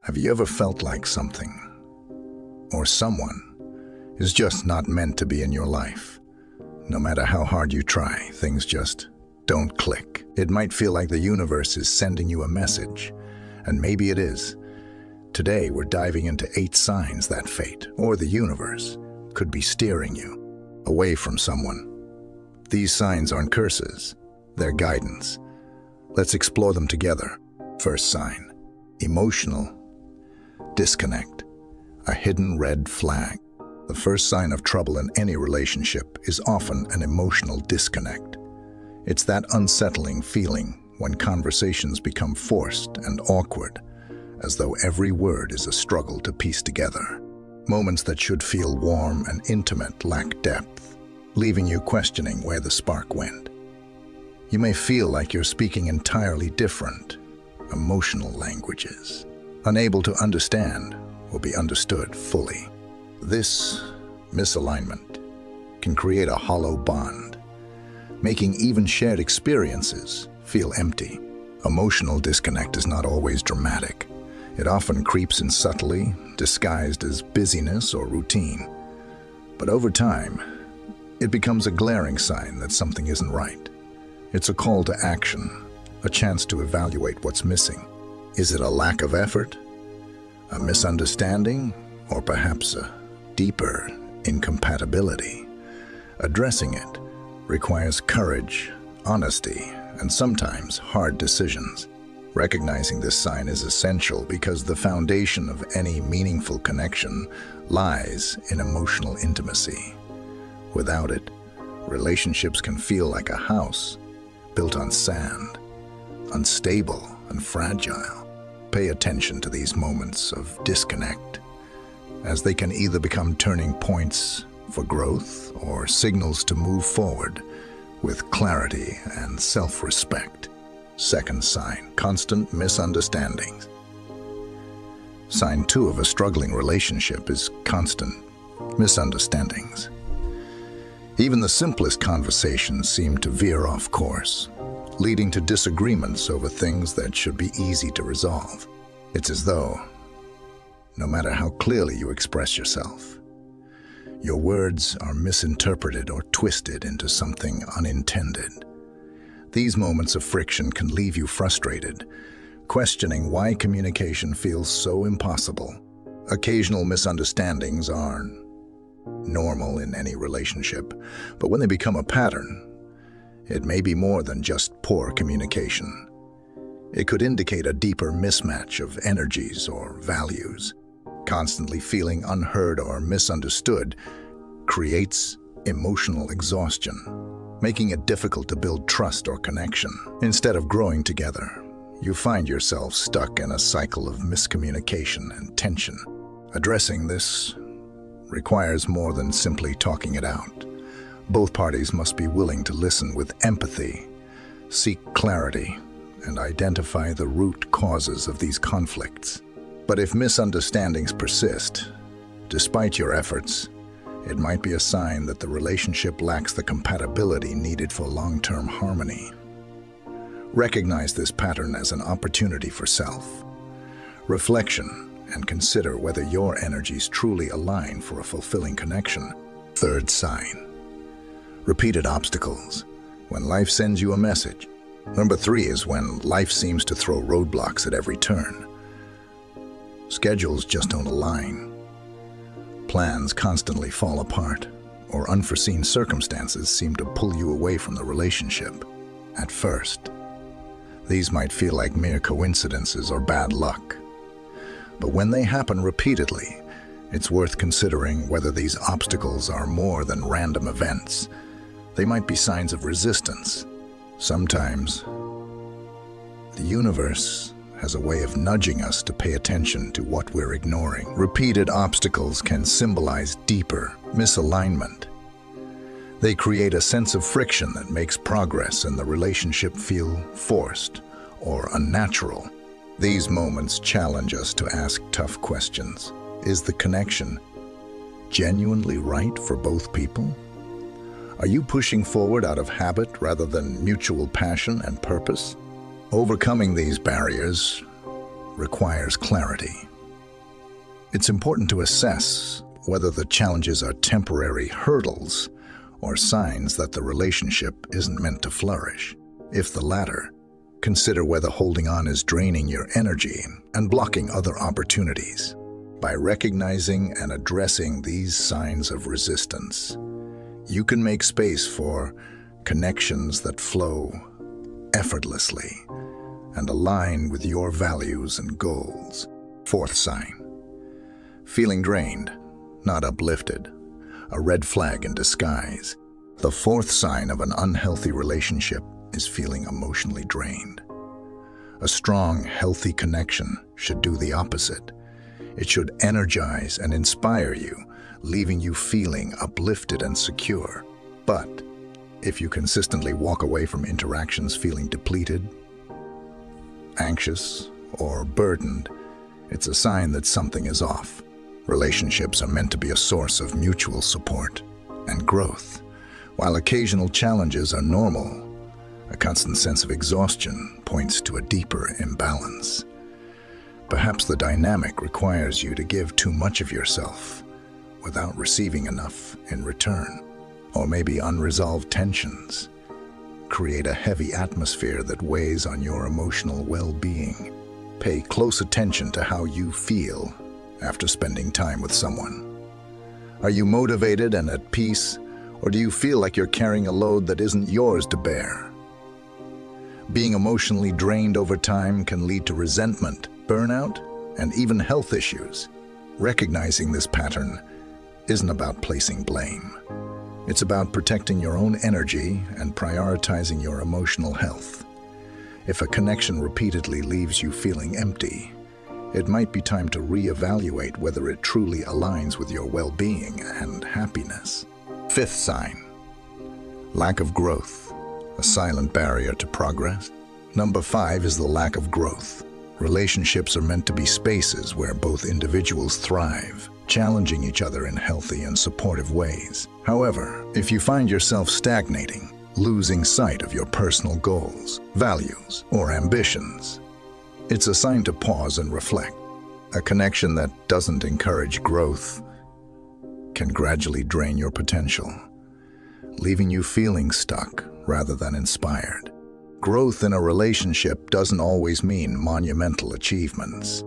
Have you ever felt like something or someone is just not meant to be in your life? No matter how hard you try, things just don't click. It might feel like the universe is sending you a message, and maybe it is. Today, we're diving into 8 signs that fate, or the universe, could be steering you away from someone. These signs aren't curses, they're guidance. Let's explore them together. First sign: emotional disconnect, a hidden red flag. The first sign of trouble in any relationship is often an emotional disconnect. It's that unsettling feeling when conversations become forced and awkward, as though every word is a struggle to piece together. Moments that should feel warm and intimate lack depth, leaving you questioning where the spark went. You may feel like you're speaking entirely different emotional languages, unable to understand or be understood fully. This misalignment can create a hollow bond, making even shared experiences feel empty. Emotional disconnect is not always dramatic. It often creeps in subtly, disguised as busyness or routine. But over time, it becomes a glaring sign that something isn't right. It's a call to action, a chance to evaluate what's missing. Is it a lack of effort, a misunderstanding, or perhaps a deeper incompatibility? Addressing it requires courage, honesty, and sometimes hard decisions. Recognizing this sign is essential because the foundation of any meaningful connection lies in emotional intimacy. Without it, relationships can feel like a house built on sand, unstable and fragile. Pay attention to these moments of disconnect, as they can either become turning points for growth or signals to move forward with clarity and self-respect. Second sign: constant misunderstandings. Sign 2 of a struggling relationship is constant misunderstandings. Even the simplest conversations seem to veer off course, leading to disagreements over things that should be easy to resolve. It's as though, no matter how clearly you express yourself, your words are misinterpreted or twisted into something unintended. These moments of friction can leave you frustrated, questioning why communication feels so impossible. Occasional misunderstandings are normal in any relationship, but when they become a pattern, it may be more than just poor communication. It could indicate a deeper mismatch of energies or values. Constantly feeling unheard or misunderstood creates emotional exhaustion, making it difficult to build trust or connection. Instead of growing together, you find yourself stuck in a cycle of miscommunication and tension. Addressing this requires more than simply talking it out. Both parties must be willing to listen with empathy, seek clarity, and identify the root causes of these conflicts. But if misunderstandings persist, despite your efforts, it might be a sign that the relationship lacks the compatibility needed for long-term harmony. Recognize this pattern as an opportunity for self-reflection and consider whether your energies truly align for a fulfilling connection. Third sign: repeated obstacles, when life sends you a message. Number 3 is when life seems to throw roadblocks at every turn. Schedules just don't align. Plans constantly fall apart, or unforeseen circumstances seem to pull you away from the relationship. At first, these might feel like mere coincidences or bad luck. But when they happen repeatedly, it's worth considering whether these obstacles are more than random events. They might be signs of resistance. Sometimes, the universe has a way of nudging us to pay attention to what we're ignoring. Repeated obstacles can symbolize deeper misalignment. They create a sense of friction that makes progress in the relationship feel forced or unnatural. These moments challenge us to ask tough questions. Is the connection genuinely right for both people? Are you pushing forward out of habit rather than mutual passion and purpose? Overcoming these barriers requires clarity, It's important to assess whether the challenges are temporary hurdles or signs that the relationship isn't meant to flourish. If the latter, consider whether holding on is draining your energy and blocking other opportunities. By recognizing and addressing these signs of resistance, you can make space for connections that flow effortlessly and align with your values and goals. Fourth sign: feeling drained, not uplifted, a red flag in disguise. The fourth sign of an unhealthy relationship is feeling emotionally drained. A strong, healthy connection should do the opposite. It should energize and inspire you, leaving you feeling uplifted and secure. But if you consistently walk away from interactions feeling depleted, anxious, or burdened, it's a sign that something is off. Relationships are meant to be a source of mutual support and growth. While occasional challenges are normal, a constant sense of exhaustion points to a deeper imbalance. Perhaps the dynamic requires you to give too much of yourself without receiving enough in return. Or maybe unresolved tensions create a heavy atmosphere that weighs on your emotional well-being. Pay close attention to how you feel after spending time with someone. Are you motivated and at peace, or do you feel like you're carrying a load that isn't yours to bear? Being emotionally drained over time can lead to resentment, burnout, and even health issues. Recognizing this pattern isn't about placing blame. It's about protecting your own energy and prioritizing your emotional health. If a connection repeatedly leaves you feeling empty, it might be time to reevaluate whether it truly aligns with your well-being and happiness. Fifth sign: lack of growth, a silent barrier to progress. Number 5 is the lack of growth. Relationships are meant to be spaces where both individuals thrive, challenging each other in healthy and supportive ways. However, if you find yourself stagnating, losing sight of your personal goals, values, or ambitions, it's a sign to pause and reflect. A connection that doesn't encourage growth can gradually drain your potential, leaving you feeling stuck rather than inspired. Growth in a relationship doesn't always mean monumental achievements.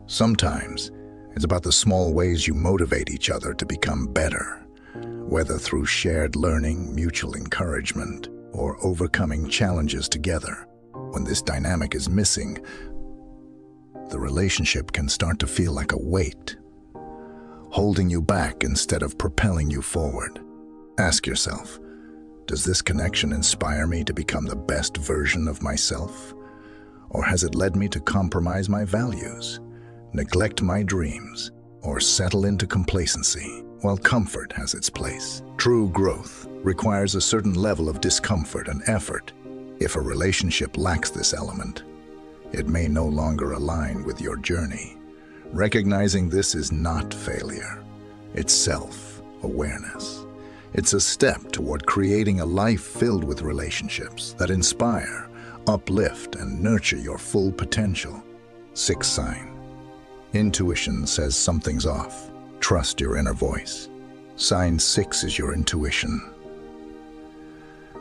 Sometimes it's about the small ways you motivate each other to become better, whether through shared learning, mutual encouragement, or overcoming challenges together. When this dynamic is missing, the relationship can start to feel like a weight, holding you back instead of propelling you forward. Ask yourself, does this connection inspire me to become the best version of myself? Or has it led me to compromise my values, neglect my dreams, or settle into complacency? While comfort has its place, true growth requires a certain level of discomfort and effort. If a relationship lacks this element, it may no longer align with your journey. Recognizing this is not failure, it's self-awareness. It's a step toward creating a life filled with relationships that inspire, uplift, and nurture your full potential. Sixth sign: intuition says something's off. Trust your inner voice. Sign 6 is your intuition.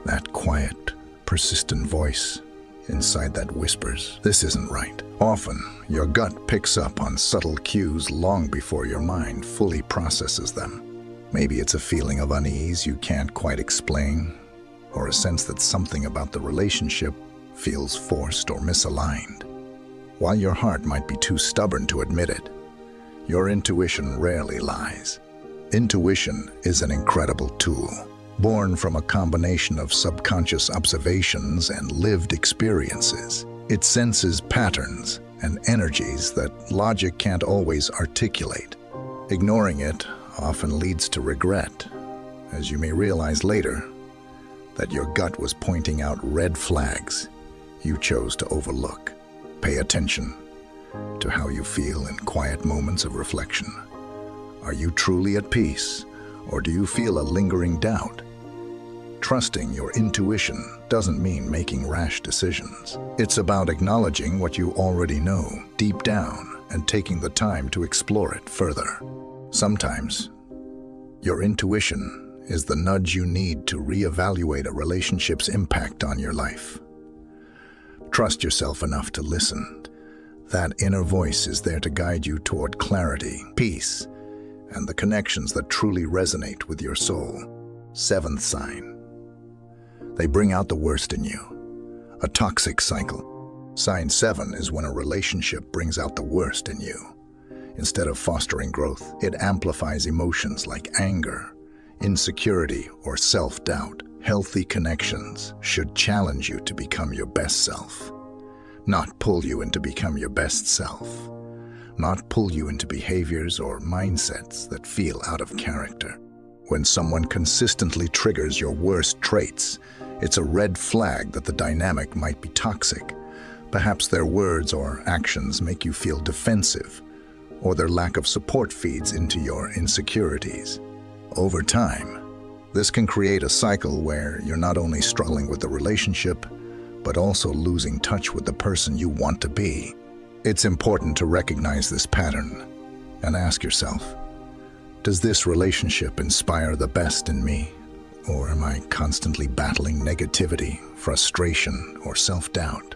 That quiet, persistent voice inside that whispers, "This isn't right." Often, your gut picks up on subtle cues long before your mind fully processes them. Maybe it's a feeling of unease you can't quite explain, or a sense that something about the relationship feels forced or misaligned. While your heart might be too stubborn to admit it, your intuition rarely lies. Intuition is an incredible tool, born from a combination of subconscious observations and lived experiences. It senses patterns and energies that logic can't always articulate. Ignoring it often leads to regret, as you may realize later that your gut was pointing out red flags you chose to overlook. Pay attention to how you feel in quiet moments of reflection. Are you truly at peace, or do you feel a lingering doubt? Trusting your intuition doesn't mean making rash decisions. It's about acknowledging what you already know deep down and taking the time to explore it further. Sometimes, your intuition is the nudge you need to reevaluate a relationship's impact on your life. Trust yourself enough to listen. That inner voice is there to guide you toward clarity, peace, and the connections that truly resonate with your soul. Seventh sign. They bring out the worst in you. A toxic cycle. Sign 7 is when a relationship brings out the worst in you. Instead of fostering growth, it amplifies emotions like anger, insecurity, or self-doubt. Healthy connections should challenge you to become your best self, not pull you into become your best self, not pull you into behaviors or mindsets that feel out of character. When someone consistently triggers your worst traits, it's a red flag that the dynamic might be toxic. Perhaps their words or actions make you feel defensive, or their lack of support feeds into your insecurities. Over time, this can create a cycle where you're not only struggling with the relationship, but also losing touch with the person you want to be. It's important to recognize this pattern and ask yourself, does this relationship inspire the best in me? Or am I constantly battling negativity, frustration, or self-doubt?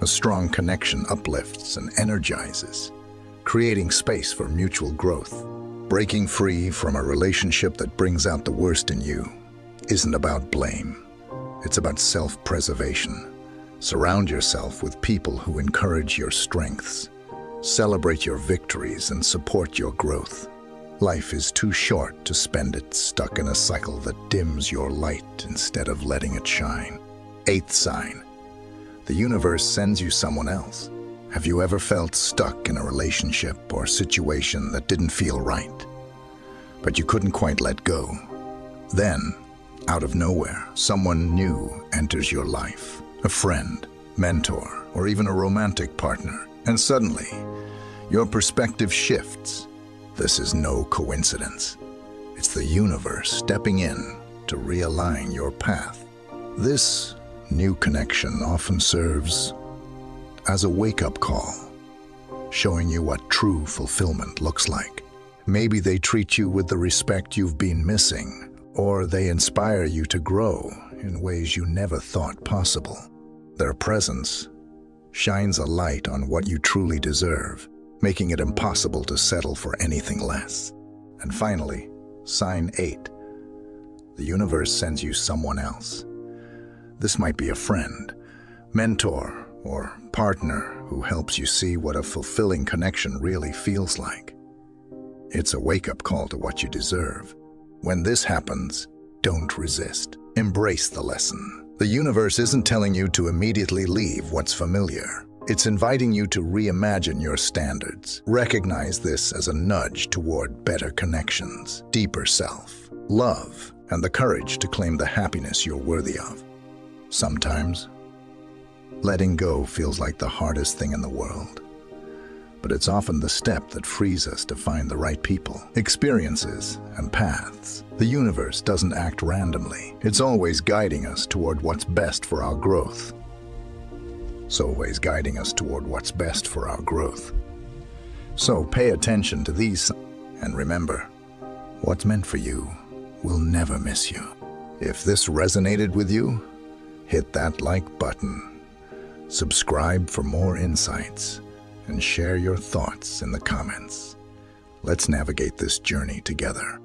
A strong connection uplifts and energizes, creating space for mutual growth. Breaking free from a relationship that brings out the worst in you isn't about blame. It's about self-preservation. Surround yourself with people who encourage your strengths, celebrate your victories, and support your growth. Life is too short to spend it stuck in a cycle that dims your light instead of letting it shine. Eighth sign. The universe sends you someone else. Have you ever felt stuck in a relationship or situation that didn't feel right, but you couldn't quite let go? Then, out of nowhere, someone new enters your life. A friend, mentor, or even a romantic partner. And suddenly, your perspective shifts. This is no coincidence. It's the universe stepping in to realign your path. This new connection often serves as a wake-up call, showing you what true fulfillment looks like. Maybe they treat you with the respect you've been missing, or they inspire you to grow in ways you never thought possible. Their presence shines a light on what you truly deserve, making it impossible to settle for anything less. And finally, sign 8. The universe sends you someone else. This might be a friend, mentor, or partner who helps you see what a fulfilling connection really feels like. It's a wake-up call to what you deserve. When this happens, don't resist. Embrace the lesson. The universe isn't telling you to immediately leave what's familiar. It's inviting you to reimagine your standards. Recognize this as a nudge toward better connections, deeper self, love, and the courage to claim the happiness you're worthy of. Sometimes, letting go feels like the hardest thing in the world, but it's often the step that frees us to find the right people, experiences, and paths. The universe doesn't act randomly. It's always guiding us toward what's best for our growth. So pay attention to these, and remember, what's meant for you will never miss you. If this resonated with you, hit that like button, subscribe for more insights, and share your thoughts in the comments. Let's navigate this journey together.